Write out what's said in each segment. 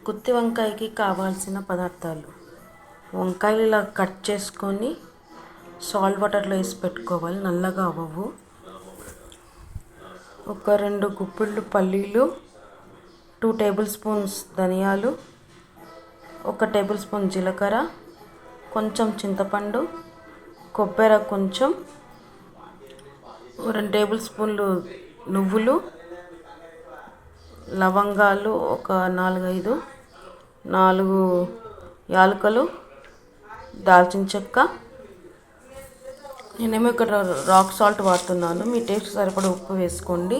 గుత్తి వంకాయకి కావాల్సిన పదార్థాలు: వంకాయలు ఇలా కట్ చేసుకొని సాల్ట్ వాటర్లో వేసి పెట్టుకోవాలి, నల్లగా అవ్వవు. ఒక 2 గుప్పిళ్ళు పల్లీలు, 2 టేబుల్ స్పూన్స్ ధనియాలు, 1 టేబుల్ స్పూన్ జీలకర్ర, కొంచెం చింతపండు, కొబ్బరి కొంచెం, 2 టేబుల్ స్పూన్లు నువ్వులు, లవంగాలు ఒక 4-5, 4 యాలకులు, దాల్చిన చెక్క. నేనేమో ఇక్కడ రాక్ సాల్ట్ వాడుతున్నాను, మీ టేస్ట్ సరిపడా ఉప్పు వేసుకోండి.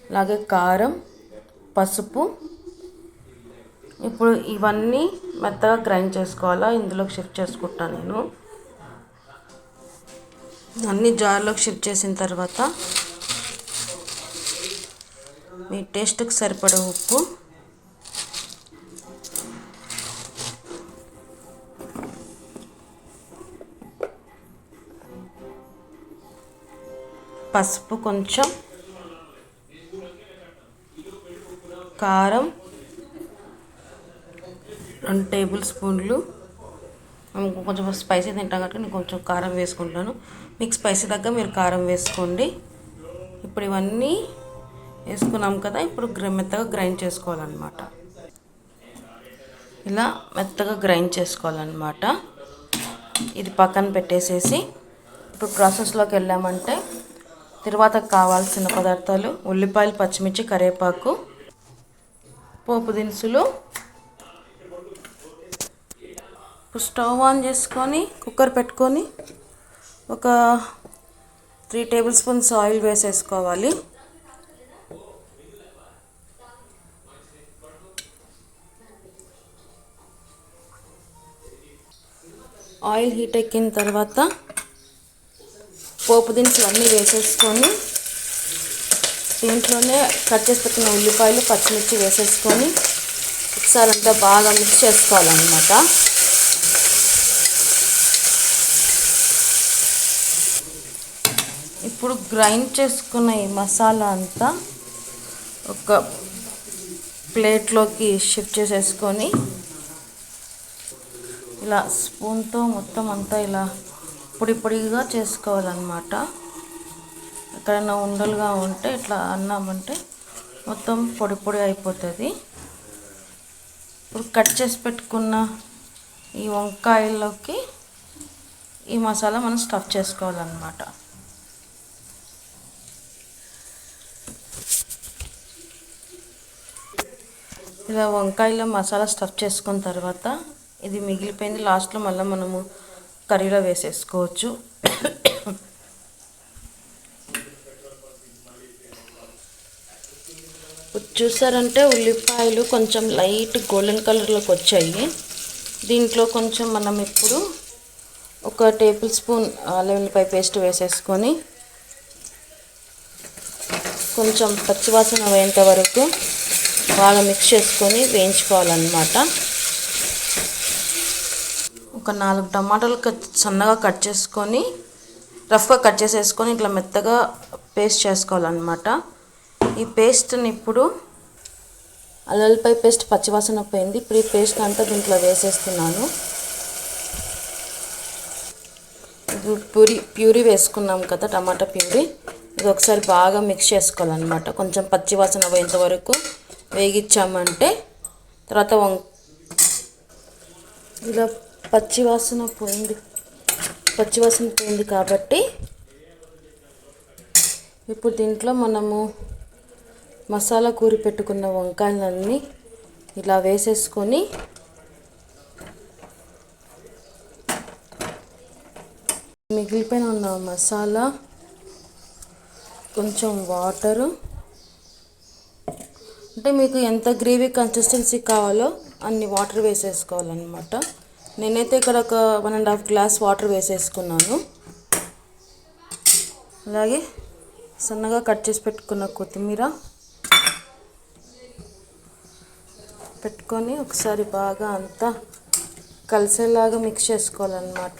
అలాగే కారం, పసుపు. ఇప్పుడు ఇవన్నీ మెత్తగా గ్రైండ్ చేసుకోవాలా, ఇందులోకి షిఫ్ట్ చేసుకుంటాను నేను. అన్నీ జార్లోకి షిఫ్ట్ చేసిన తర్వాత మీ టేస్ట్కి సరిపడా ఉప్పు, పసుపు కొంచెం, కారం 2 టేబుల్ స్పూన్లు. కొంచెం స్పైసీ తింటాం కాబట్టి నేను కొంచెం కారం వేసుకుంటాను. మీకు స్పైసీ తగ్గ మీరు కారం వేసుకోండి. ఇప్పుడు ఇవన్నీ వేసుకున్నాం కదా, ఇప్పుడు మెత్తగా గ్రైండ్ చేసుకోవాలన్నమాట. ఇలా మెత్తగా గ్రైండ్ చేసుకోవాలన్నమాట. ఇది పక్కన పెట్టేసేసి ఇప్పుడు ప్రాసెస్లోకి వెళ్ళామంటే తర్వాత కావాల్సిన పదార్థాలు: ఉల్లిపాయలు, పచ్చిమిర్చి, కరివేపాకు, పోపు దినుసులు. ఇప్పుడు స్టవ్ ఆన్ చేసుకొని కుక్కర్ పెట్టుకొని ఒక 3 టేబుల్ స్పూన్స్ ఆయిల్ వేసేసుకోవాలి. ఆయిల్ హీట్ ఎక్కిన తర్వాత పోపు దినుసులు అన్నీ వేసేసుకొని దీంట్లోనే కట్ చేసి పెట్టిన ఉల్లిపాయలు, పచ్చిమిర్చి వేసేసుకొని ఒకసారి అంతా బాగా మిక్స్ చేసుకోవాలన్నమాట. ఇప్పుడు గ్రైండ్ చేసుకున్న ఈ మసాలా అంతా ఒక ప్లేట్లోకి షిఫ్ట్ చేసేసుకొని ఇలా స్పూన్తో మొత్తం అంతా ఇలా పొడి పొడిగా చేసుకోవాలన్నమాట. ఎక్కడైనా ఉండలుగా ఉంటే ఇట్లా అన్నామంటే మొత్తం పొడి పొడి అయిపోతుంది. ఇప్పుడు కట్ చేసి పెట్టుకున్న ఈ వంకాయల్లోకి ఈ మసాలా మనం స్టఫ్ చేసుకోవాలన్నమాట. ఇలా వంకాయలో మసాలా స్టఫ్ చేసుకున్న తర్వాత ఇది మిగిలిపోయింది లాస్ట్లో మళ్ళీ మనము కర్రీలో వేసేసుకోవచ్చు. చూసారంటే ఉల్లిపాయలు కొంచెం లైట్ గోల్డెన్ కలర్లోకి వచ్చాయి. దీంట్లో కొంచెం మనం ఇప్పుడు 1 టేబుల్ స్పూన్ అల్లం వెల్లిపాయ పేస్ట్ వేసేసుకొని కొంచెం పచ్చివాసన పోయేంత వరకు బాగా మిక్స్ చేసుకొని వేయించుకోవాలన్నమాట. ఒక 4 టమాటాలు సన్నగా కట్ చేసుకొని రఫ్గా కట్ చేసేసుకొని ఇట్లా మెత్తగా పేస్ట్ చేసుకోవాలన్నమాట. ఈ పేస్ట్ని ఇప్పుడు అల్లం వెల్లిపాయ పేస్ట్ పచ్చివాసన పోయింది. ఇప్పుడు ఈ పేస్ట్ అంతా దీంట్లో వేసేస్తున్నాను. ప్యూరీ వేసుకున్నాం కదా, టమాటా ప్యూరీ. ఇది ఒకసారి బాగా మిక్స్ చేసుకోవాలన్నమాట. కొంచెం పచ్చివాసన పోయేంత వరకు వేగించామంటే తర్వాత ఇలా పచ్చివాసన పోయింది కాబట్టి ఇప్పుడు దీంట్లో మనము మసాలా కూరి పెట్టుకున్న వంకాయలన్నీ ఇలా వేసేసుకొని మిగిలిపోయిన ఉన్న మసాలా, కొంచెం వాటరు, అంటే మీకు ఎంత గ్రేవీ కన్సిస్టెన్సీ కావాలో అన్ని వాటర్ వేసేసుకోవాలన్నమాట. నేనైతే ఇక్కడ ఒక 1.5 గ్లాస్ వాటర్ వేసేసుకున్నాను. అలాగే సన్నగా కట్ చేసి పెట్టుకున్న కొత్తిమీర పెట్టుకొని ఒకసారి బాగా అంతా కలిసేలాగా మిక్స్ చేసుకోవాలన్నమాట.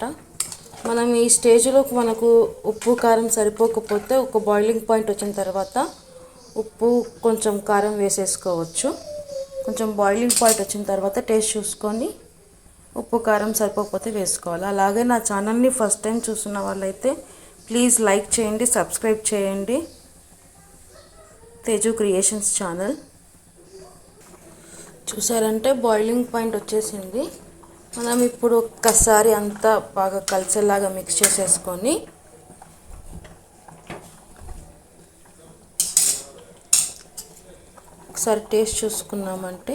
మనం ఈ స్టేజ్లో మనకు ఉప్పు కారం సరిపోకపోతే ఒక బాయిలింగ్ పాయింట్ వచ్చిన తర్వాత ఉప్పు కొంచెం కారం వేసేసుకోవచ్చు. కొంచెం బాయిలింగ్ పాయింట్ వచ్చిన తర్వాత టేస్ట్ చూసుకొని ఉప్పు కారం సరిపోకపోతే వేసుకోవాలి. అలాగే నా ఛానల్ని ఫస్ట్ టైం చూస్తున్న వాళ్ళైతే ప్లీజ్ లైక్ చేయండి, సబ్స్క్రైబ్ చేయండి. Teju creations channel. చూసారంటే బాయిలింగ్ పాయింట్ వచ్చేసింది. మనం ఇప్పుడు ఒక్కసారి అంతా బాగా కలిసేలాగా మిక్స్ చేసేసుకొని ఒకసారి టేస్ట్ చూసుకున్నామంటే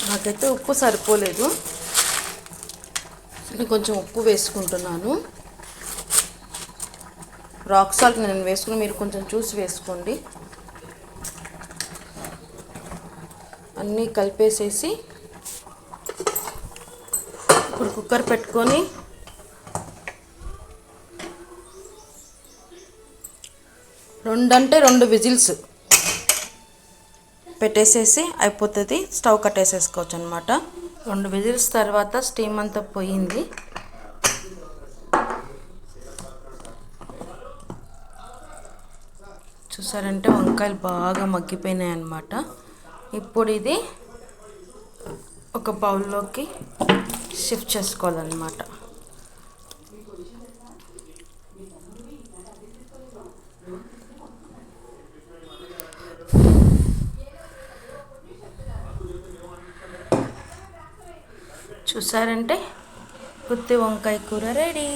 నాకైతే ఉప్పు సరిపోలేదు. నేను కొంచెం ఉప్పు వేసుకుంటున్నాను. రాక్ సాల్ట్ నేను వేసుకుని మీరు కొంచెం చూసి వేసుకోండి. అన్నీ కలిపేసేసి ఇప్పుడు కుక్కర్ పెట్టుకొని 2 విజిల్స్ పెట్టేసేసి అయిపోతుంది. స్టవ్ కట్టేసేసుకోవచ్చు అనమాట. 2 విజిల్స్ తర్వాత స్టీమ్ అంతా పోయింది. చూసారంటే వంకాయలు బాగా మగ్గిపోయినాయి అన్నమాట. ఇప్పుడు ఇది ఒక బౌల్లోకి షిఫ్ట్ చేసుకోవాలన్నమాట. చూసారంటే గుత్తి వంకాయ కూర రెడీ.